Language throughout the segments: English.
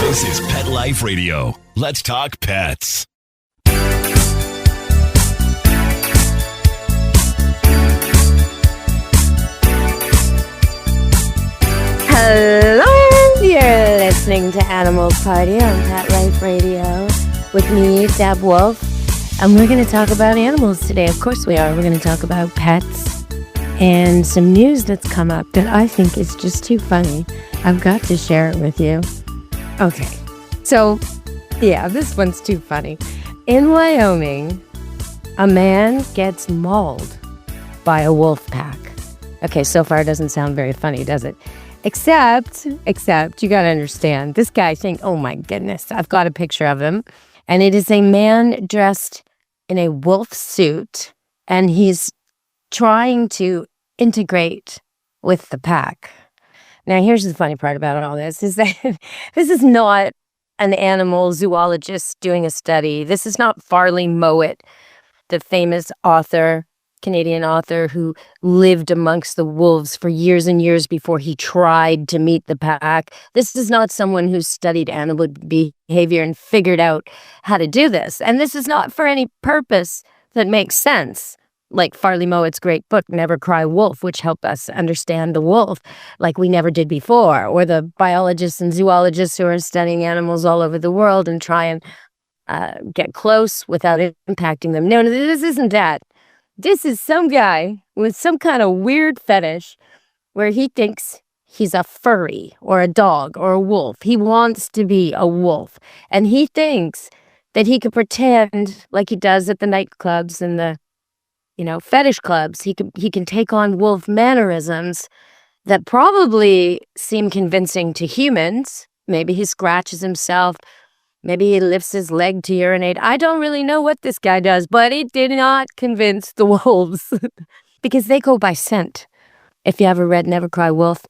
This is Pet Life Radio. Let's talk pets. Hello, you're listening to Animal Party on Pet Life Radio with me, Deb Wolfe, and we're going to talk about animals today. Of course we are. We're going to talk about pets and some news that's come up that I think is just too funny. I've got to share it with you. Okay, so yeah, this one's too funny. In Wyoming, a man gets mauled by a wolf pack. Okay, so far it doesn't sound very funny, does it? Except, you gotta understand, this guy oh my goodness, I've got a picture of him, and it is a man dressed in a wolf suit, and he's trying to integrate with the pack. Now, here's the funny part about all this, is that this is not an animal zoologist doing a study. This is not Farley Mowat, the famous author, Canadian author who lived amongst the wolves for years and years before he tried to meet the pack. This is not someone who studied animal behavior and figured out how to do this. And this is not for any purpose that makes sense. Like Farley Mowat's great book, Never Cry Wolf, which helped us understand the wolf like we never did before. Or the biologists and zoologists who are studying animals all over the world and try and get close without impacting them. No, this isn't that. This is some guy with some kind of weird fetish where he thinks he's a furry or a dog or a wolf. He wants to be a wolf. And he thinks that he could pretend like he does at the nightclubs and the, fetish clubs. He can take on wolf mannerisms that probably seem convincing to humans. Maybe he scratches himself. Maybe he lifts his leg to urinate. I don't really know what this guy does, but it did not convince the wolves because they go by scent. If you ever read Never Cry Wolf,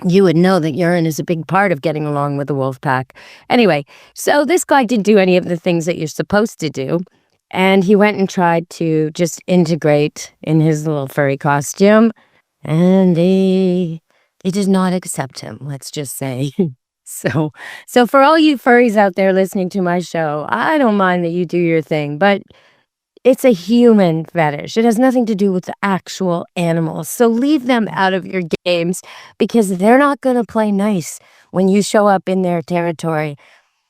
you would know that urine is a big part of getting along with the wolf pack. Anyway, so this guy didn't do any of the things that you're supposed to do, and he went and tried to just integrate in his little furry costume, and they did not accept him, let's just say. So for all you furries out there listening to my show, I don't mind that you do your thing, but it's a human fetish. It has nothing to do with the actual animals. So leave them out of your games because they're not going to play nice when you show up in their territory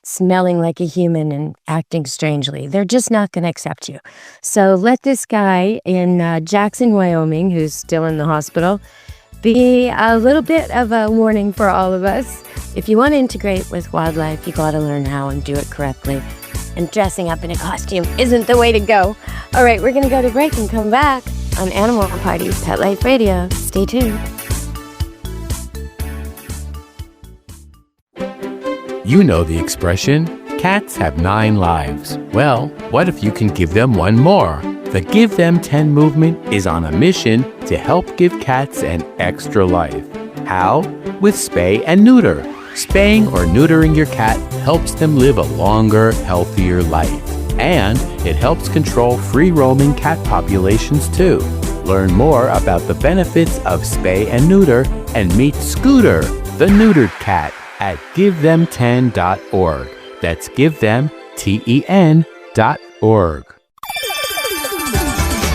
smelling like a human and acting strangely. They're just not going to accept you. So let this guy in Jackson, Wyoming, who's still in the hospital, be a little bit of a warning for all of us. If you want to integrate with wildlife, you got to learn how and do it correctly. And dressing up in a costume isn't the way to go. All right, we're going to go to break and come back on Animal Party, Pet Life Radio. Stay tuned. You know the expression, cats have 9 lives. Well, what if you can give them one more? The Give Them 10 movement is on a mission to help give cats an extra life. How? With spay and neuter. Spaying or neutering your cat helps them live a longer, healthier life. And it helps control free-roaming cat populations too. Learn more about the benefits of spay and neuter and meet Scooter, the neutered cat, at givethem10.org. That's givethem10.org.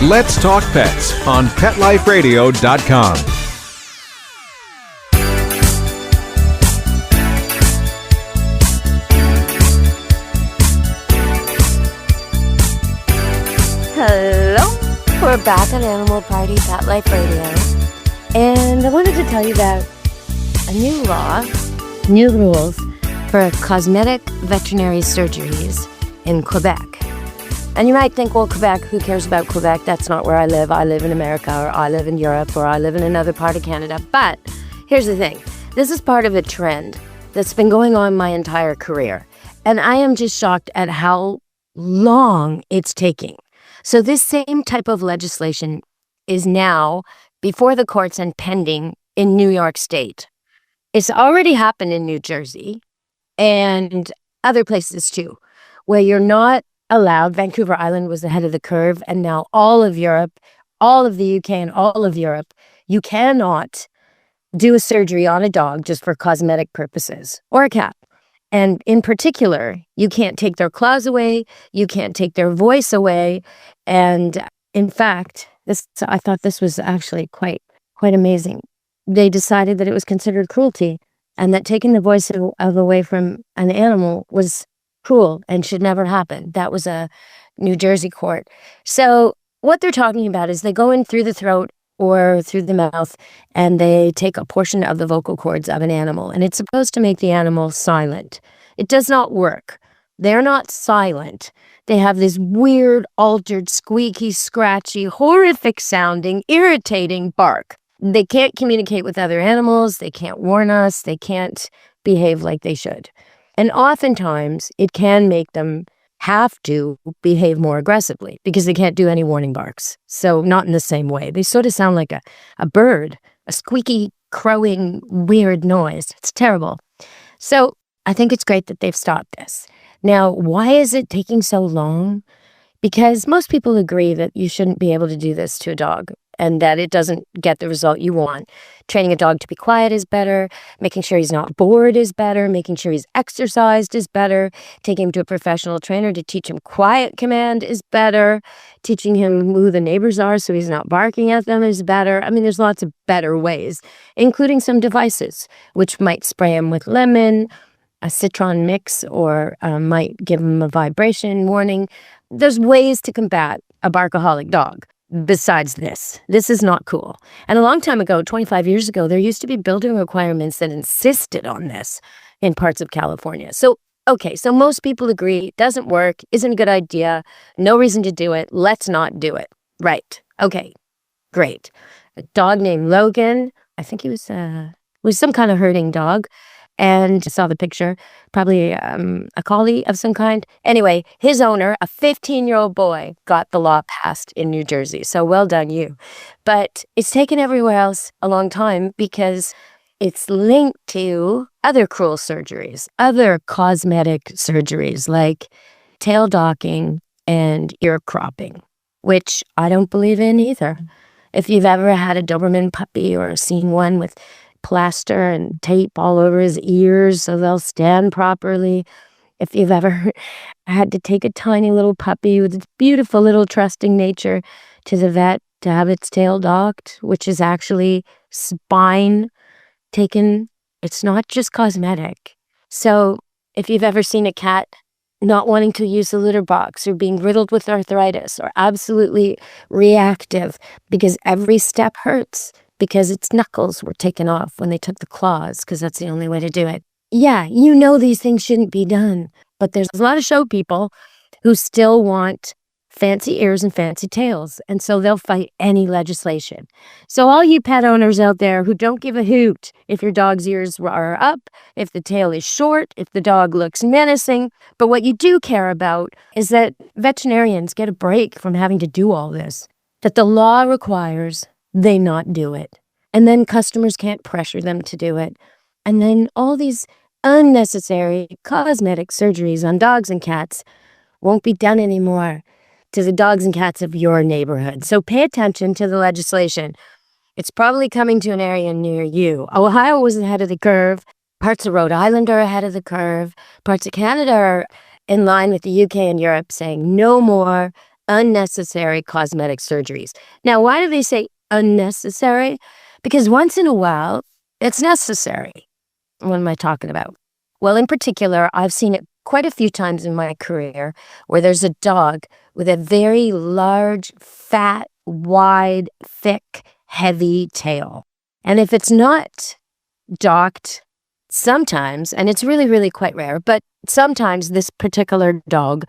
Let's Talk Pets on PetLifeRadio.com. Hello, we're back on Animal Party, Pet Life Radio. And I wanted to tell you about a new law, new rules for cosmetic veterinary surgeries in Quebec. And you might think, well, Quebec, who cares about Quebec? That's not where I live. I live in America, or I live in Europe, or I live in another part of Canada. But here's the thing. This is part of a trend that's been going on my entire career. And I am just shocked at how long it's taking. So this same type of legislation is now before the courts and pending in New York State. It's already happened in New Jersey and other places too, where you're not allowed. Vancouver Island was ahead of the curve, and now all of Europe, all of the UK and all of Europe, you cannot do a surgery on a dog just for cosmetic purposes, or a cat. And in particular, you can't take their claws away, you can't take their voice away. And in fact, I thought this was actually quite amazing. They decided that it was considered cruelty and that taking the voice away from an animal was cruel and should never happen. That was a New Jersey court. So what they're talking about is they go in through the throat or through the mouth, and they take a portion of the vocal cords of an animal, and it's supposed to make the animal silent. It does not work. They're not silent. They have this weird, altered, squeaky, scratchy, horrific sounding, irritating bark. They can't communicate with other animals. They can't warn us. They can't behave like they should. And oftentimes, it can make them have to behave more aggressively because they can't do any warning barks. So not in the same way. They sort of sound like a bird, a squeaky, crowing, weird noise. It's terrible. So I think it's great that they've stopped this. Now, why is it taking so long? Because most people agree that you shouldn't be able to do this to a dog and that it doesn't get the result you want. Training a dog to be quiet is better. Making sure he's not bored is better. Making sure he's exercised is better. Taking him to a professional trainer to teach him quiet command is better. Teaching him who the neighbors are so he's not barking at them is better. I mean, there's lots of better ways, including some devices, which might spray him with lemon, a citron mix, or might give him a vibration warning. There's ways to combat a barkaholic dog besides this. This is not cool. And a long time ago, 25 years ago, there used to be building requirements that insisted on this in parts of California. So, okay, so most people agree it doesn't work, isn't a good idea, no reason to do it, let's not do it. Right. Okay, great. A dog named Logan, I think he was some kind of herding dog. And I saw the picture, probably a collie of some kind. Anyway, his owner, a 15-year-old boy, got the law passed in New Jersey. So well done, you. But it's taken everywhere else a long time because it's linked to other cruel surgeries, other cosmetic surgeries like tail docking and ear cropping, which I don't believe in either. If you've ever had a Doberman puppy or seen one with plaster and tape all over his ears so they'll stand properly. If you've ever had to take a tiny little puppy with its beautiful little trusting nature to the vet to have its tail docked, which is actually spine taken, it's not just cosmetic. So if you've ever seen a cat not wanting to use the litter box or being riddled with arthritis or absolutely reactive because every step hurts, because its knuckles were taken off when they took the claws, because that's the only way to do it. Yeah, you know these things shouldn't be done, but there's a lot of show people who still want fancy ears and fancy tails, and so they'll fight any legislation. So all you pet owners out there who don't give a hoot if your dog's ears are up, if the tail is short, if the dog looks menacing, but what you do care about is that veterinarians get a break from having to do all this, that the law requires they not do it. And then customers can't pressure them to do it. And then all these unnecessary cosmetic surgeries on dogs and cats won't be done anymore to the dogs and cats of your neighborhood. So pay attention to the legislation. It's probably coming to an area near you. Ohio was ahead of the curve. Parts of Rhode Island are ahead of the curve. Parts of Canada are in line with the UK and Europe saying no more unnecessary cosmetic surgeries. Now, why do they say unnecessary? Because once in a while, it's necessary. What am I talking about? Well, in particular, I've seen it quite a few times in my career where there's a dog with a very large, fat, wide, thick, heavy tail. And if it's not docked, sometimes, and it's really, really quite rare, but sometimes this particular dog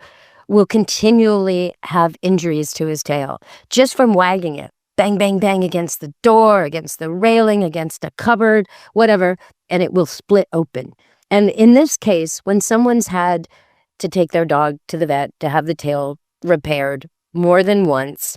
will continually have injuries to his tail just from wagging it. Bang, bang, bang against the door, against the railing, against a cupboard, whatever, and it will split open. And in this case, when someone's had to take their dog to the vet to have the tail repaired more than once,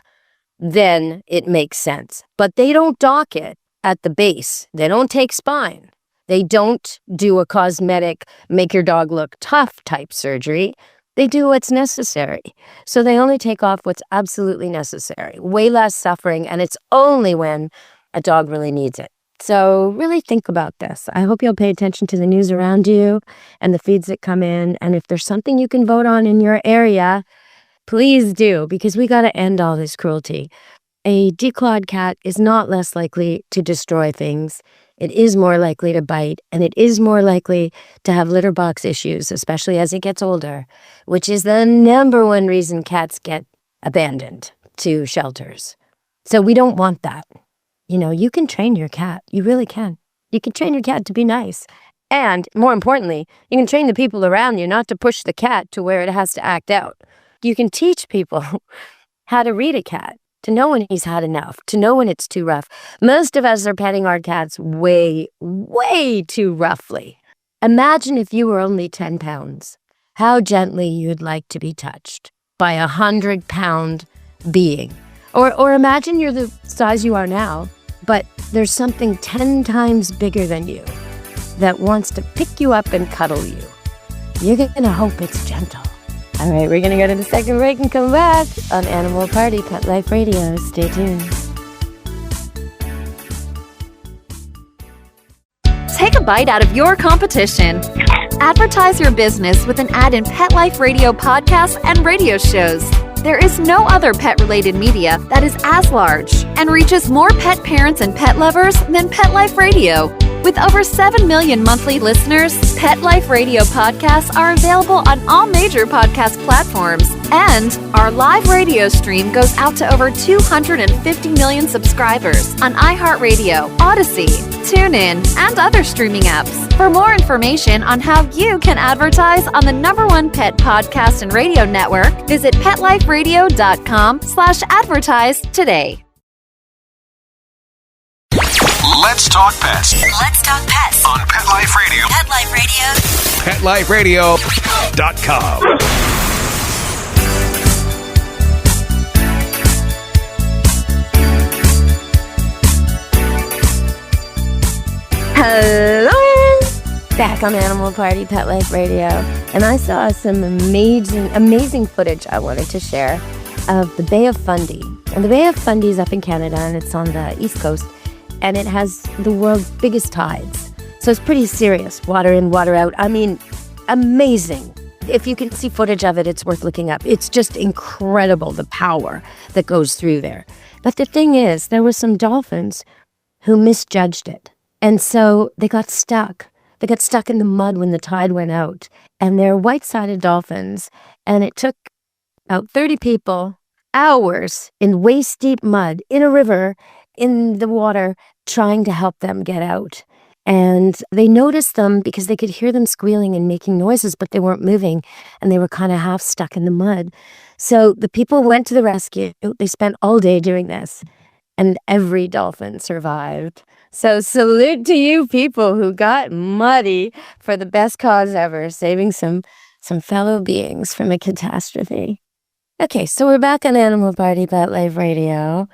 then it makes sense. But they don't dock it at the base. They don't take spine. They don't do a cosmetic, make your dog look tough type surgery. They do what's necessary. So they only take off what's absolutely necessary, way less suffering, and it's only when a dog really needs it. So really think about this. I hope you'll pay attention to the news around you and the feeds that come in. And if there's something you can vote on in your area, please do, because we got to end all this cruelty. A declawed cat is not less likely to destroy things. It is more likely to bite, and it is more likely to have litter box issues, especially as it gets older, which is the number one reason cats get abandoned to shelters. So we don't want that. You know, you can train your cat. You really can. You can train your cat to be nice. And more importantly, you can train the people around you not to push the cat to where it has to act out. You can teach people how to read a cat, to know when he's had enough, to know when it's too rough. Most of us are petting our cats way, way too roughly. Imagine if you were only 10 pounds, how gently you'd like to be touched by a 100-pound being. Or imagine you're the size you are now, but there's something 10 times bigger than you that wants to pick you up and cuddle you. You're going to hope it's gentle. All right, we're going to go to the second break and come back on Animal Party Pet Life Radio. Stay tuned. Take a bite out of your competition. Advertise your business with an ad in Pet Life Radio podcasts and radio shows. There is no other pet-related media that is as large and reaches more pet parents and pet lovers than Pet Life Radio. With over 7 million monthly listeners, Pet Life Radio podcasts are available on all major podcast platforms. And our live radio stream goes out to over 250 million subscribers on iHeartRadio, Odyssey, TuneIn, and other streaming apps. For more information on how you can advertise on the #1 pet podcast and radio network, visit PetLifeRadio.com/advertise today. Let's talk pets Let's talk pets on Pet Life Radio. Pet Life Radio. PetLifeRadio.com. Hello! Back on Animal Party Pet Life Radio. And I saw some amazing footage I wanted to share of the Bay of Fundy. And the Bay of Fundy is up in Canada, and it's on the East Coast. And it has the world's biggest tides. So it's pretty serious. Water in, water out. I mean, amazing. If you can see footage of it, it's worth looking up. It's just incredible, the power that goes through there. But the thing is, there were some dolphins who misjudged it. And so they got stuck. They got stuck in the mud when the tide went out. And they're white-sided dolphins. And it took about 30 people hours in waist-deep mud in a river, in the water, trying to help them get out. And they noticed them because they could hear them squealing and making noises, but they weren't moving, and they were kind of half stuck in the mud. So the people went to the rescue. They spent all day doing this, and every dolphin survived. So salute to you people who got muddy for the best cause ever, saving some fellow beings from a catastrophe. Okay, so we're back on Animal Party Pet Life Radio,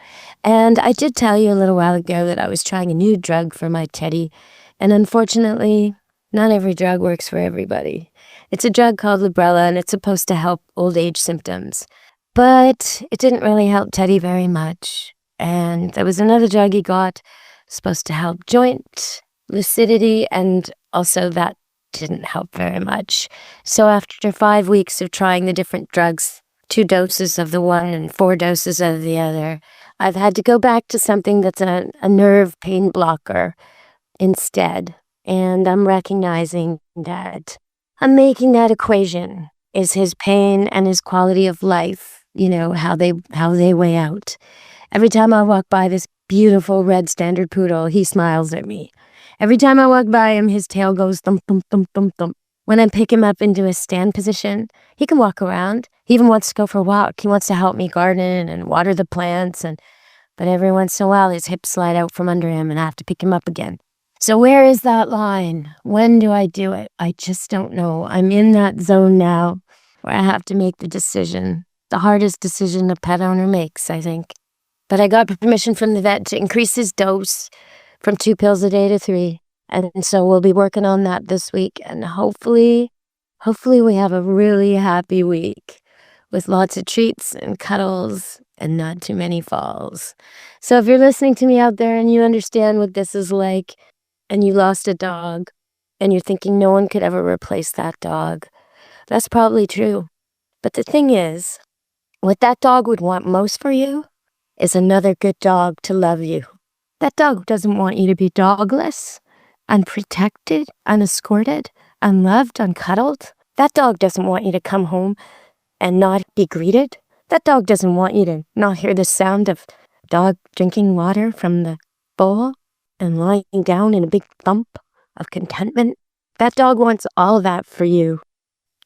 and I did tell you a little while ago that I was trying a new drug for my teddy, and unfortunately, not every drug works for everybody. It's a drug called Librela, and it's supposed to help old age symptoms, but it didn't really help Teddy very much. And there was another drug he got, supposed to help joint lucidity, and also that didn't help very much. So after 5 weeks of trying the different drugs, 2 doses of the one and 4 doses of the other, I've had to go back to something that's a nerve pain blocker instead. And I'm recognizing that I'm making that equation. Is his pain and his quality of life, you know, how they weigh out. Every time I walk by this beautiful red standard poodle, he smiles at me. Every time I walk by him, his tail goes thump, thump, thump, thump, thump. When I pick him up into a stand position, he can walk around. He even wants to go for a walk. He wants to help me garden and water the plants. But every once in a while, his hips slide out from under him and I have to pick him up again. So where is that line? When do I do it? I just don't know. I'm in that zone now where I have to make the decision. The hardest decision a pet owner makes, I think. But I got permission from the vet to increase his dose from 2 pills a day to 3. And so we'll be working on that this week. And hopefully we have a really happy week with lots of treats and cuddles and not too many falls. So if you're listening to me out there and you understand what this is like, and you lost a dog, and you're thinking no one could ever replace that dog, that's probably true. But the thing is, what that dog would want most for you is another good dog to love you. That dog doesn't want you to be dogless, unprotected, unescorted, unloved, uncuddled. That dog doesn't want you to come home and not be greeted. That dog doesn't want you to not hear the sound of dog drinking water from the bowl and lying down in a big thump of contentment. That dog wants all of that for you.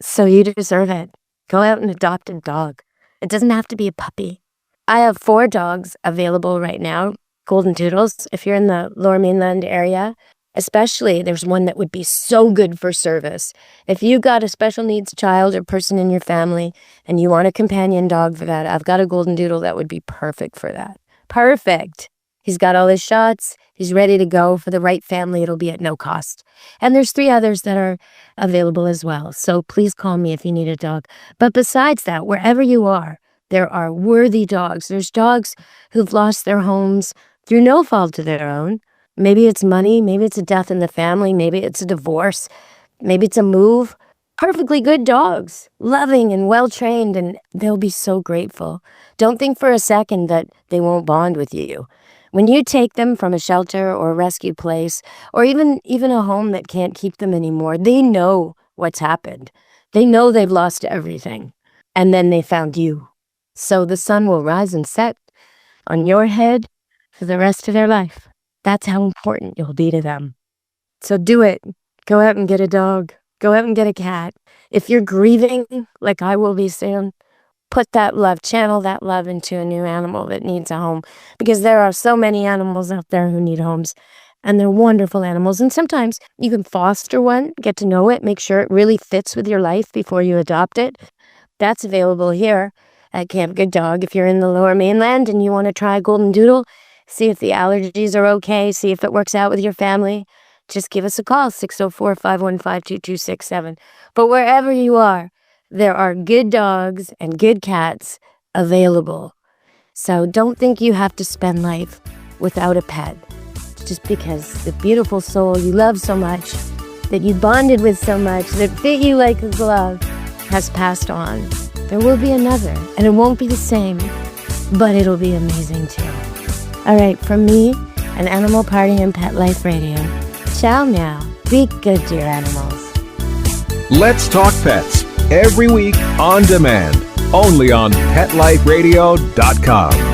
So you deserve it. Go out and adopt a dog. It doesn't have to be a puppy. I have 4 dogs available right now, golden doodles. If you're in the Lower Mainland area, especially, there's one that would be so good for service. If you got a special needs child or person in your family and you want a companion dog for that, I've got a golden doodle that would be perfect for that. Perfect. He's got all his shots. He's ready to go for the right family. It'll be at no cost. And there's 3 others that are available as well. So please call me if you need a dog. But besides that, wherever you are, there are worthy dogs. There's dogs who've lost their homes through no fault of their own. Maybe it's money. Maybe it's a death in the family. Maybe it's a divorce. Maybe it's a move. Perfectly good dogs, loving and well-trained, and they'll be so grateful. Don't think for a second that they won't bond with you. When you take them from a shelter or a rescue place, or even a home that can't keep them anymore, they know what's happened. They know they've lost everything. And then they found you. So the sun will rise and set on your head for the rest of their life. That's how important you'll be to them. So do it. Go out and get a dog. Go out and get a cat. If you're grieving, like I will be soon, put that love, channel that love into a new animal that needs a home. Because there are so many animals out there who need homes. And they're wonderful animals. And sometimes you can foster one, get to know it, make sure it really fits with your life before you adopt it. That's available here at Camp Good Dog. If you're in the Lower Mainland and you want to try a golden doodle, see if the allergies are okay, see if it works out with your family, just give us a call, 604-515-2267. But wherever you are, there are good dogs and good cats available. So don't think you have to spend life without a pet, just because the beautiful soul you love so much, that you bonded with so much, that fit you like a glove, has passed on. There will be another, and it won't be the same, but it'll be amazing too. All right, from me, an Animal Party and Pet Life Radio. Ciao now. Be good to your animals. Let's Talk Pets, every week on demand, only on PetLifeRadio.com.